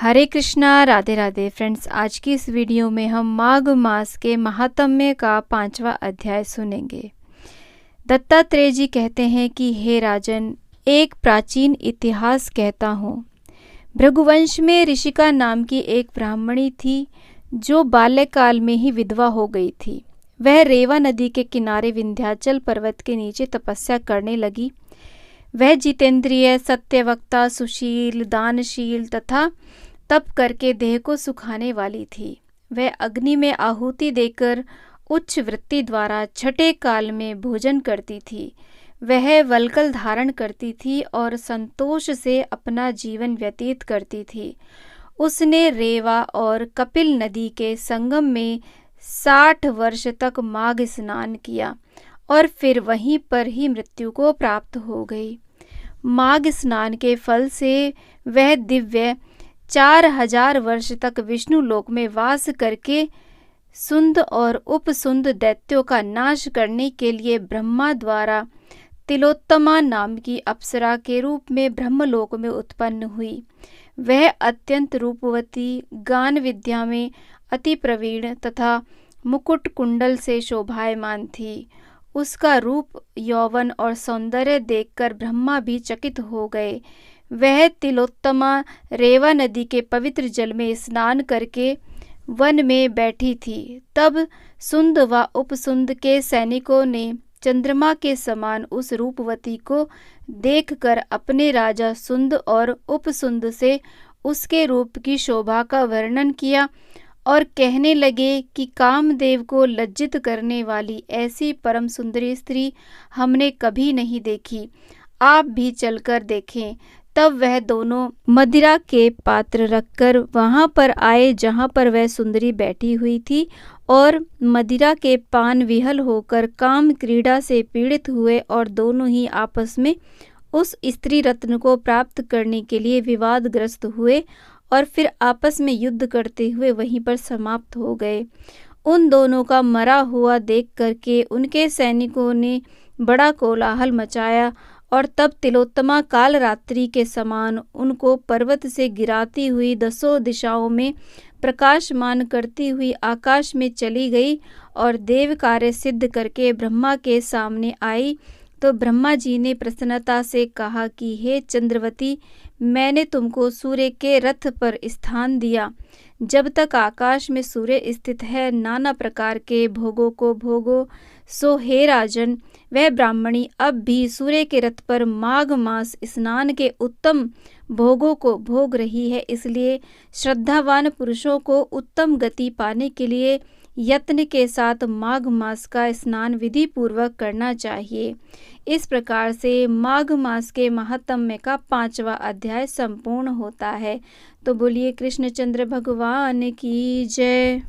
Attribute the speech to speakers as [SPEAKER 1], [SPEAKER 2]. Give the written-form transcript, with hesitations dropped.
[SPEAKER 1] हरे Krishna, Radhe Radhe friends. आज की इस वीडियो में हम माघ मास के महात्म्य का 5वां अध्याय सुनेंगे। दत्तात्रेय जी कहते हैं कि हे राजन, एक प्राचीन इतिहास कहता हूँ। भृगुवंश में ऋषिका नाम की एक ब्राह्मणी थी जो बाल्यकाल में ही विधवा हो गई थी। वह रेवा नदी के किनारे विंध्याचल पर्वत के नीचे तपस्या करने लगी। वह जितेंद्रिय, सत्यवक्ता, सुशील, दानशील तथा तप करके देह को सुखाने वाली थी। वह अग्नि में आहुति देकर उच्च वृत्ति द्वारा छठे काल में भोजन करती थी। वह वल्कल धारण करती थी और संतोष से अपना जीवन व्यतीत करती थी। उसने रेवा और कपिल नदी के संगम में 60 वर्ष तक माघ स्नान किया और फिर वहीं पर ही मृत्यु को प्राप्त हो गई। माघ स्नान के फल से वह दिव्य 4000 वर्ष तक विष्णु लोक में वास करके सुंद और उपसुंद दैत्यों का नाश करने के लिए ब्रह्मा द्वारा तिलोत्तमा नाम की अप्सरा के रूप में ब्रह्मलोक में उत्पन्न हुई। वह अत्यंत रूपवती, गान विद्या में अति प्रवीण तथा मुकुट कुंडल से शोभायमान थी। उसका रूप, यौवन और सौंदर्य देखकर ब्रह्मा भी चकित हो गए। वह तिलोत्तमा रेवा नदी के पवित्र जल में स्नान करके वन में बैठी थी। तब सुंद व उपसुंद के सैनिकों ने चंद्रमा के समान उस रूपवती को देखकर अपने राजा सुंद और उपसुंद से उसके रूप की शोभा का वर्णन किया और कहने लगे कि कामदेव को लज्जित करने वाली ऐसी परम सुंदरी स्त्री हमने कभी नहीं देखी। आप भी चलकर देखें। तब वह दोनों मदिरा के पात्र रखकर वहां पर आए जहां पर वह सुंदरी बैठी हुई थी और मदिरा के पान विहल होकर काम क्रीड़ा से पीड़ित हुए और दोनों ही आपस में उस स्त्री रत्न को प्राप्त करने के लिए विवादग्रस्त हुए और फिर आपस में युद्ध करते हुए वहीं पर समाप्त हो गए। उन दोनों का मरा हुआ देख करके उनके सैनिकों ने बड़ा कोलाहल मचाया और तब तिलोत्तमा काल रात्रि के समान उनको पर्वत से गिराती हुई 10 दिशाओं में प्रकाशमान करती हुई आकाश में चली गई और देव कार्य सिद्ध करके ब्रह्मा के सामने आई। तो ब्रह्मा जी ने प्रसन्नता से कहा कि हे चंद्रवती, मैंने तुमको सूर्य के रथ पर स्थान दिया। जब तक आकाश में सूर्य स्थित है, नाना प्रकार के भोगों को भोगो। सो हे राजन, वह ब्राह्मणी अब भी सूर्य के रथ पर माघ मास स्नान के उत्तम भोगों को भोग रही है। इसलिए श्रद्धावान पुरुषों को उत्तम गति पाने के लिए यत्न के साथ माघ मास का स्नान विधि पूर्वक करना चाहिए। इस प्रकार से माघ मास के महात्म्य का 5वां अध्याय संपूर्ण होता है। तो बोलिए कृष्णचंद्र भगवान की जय।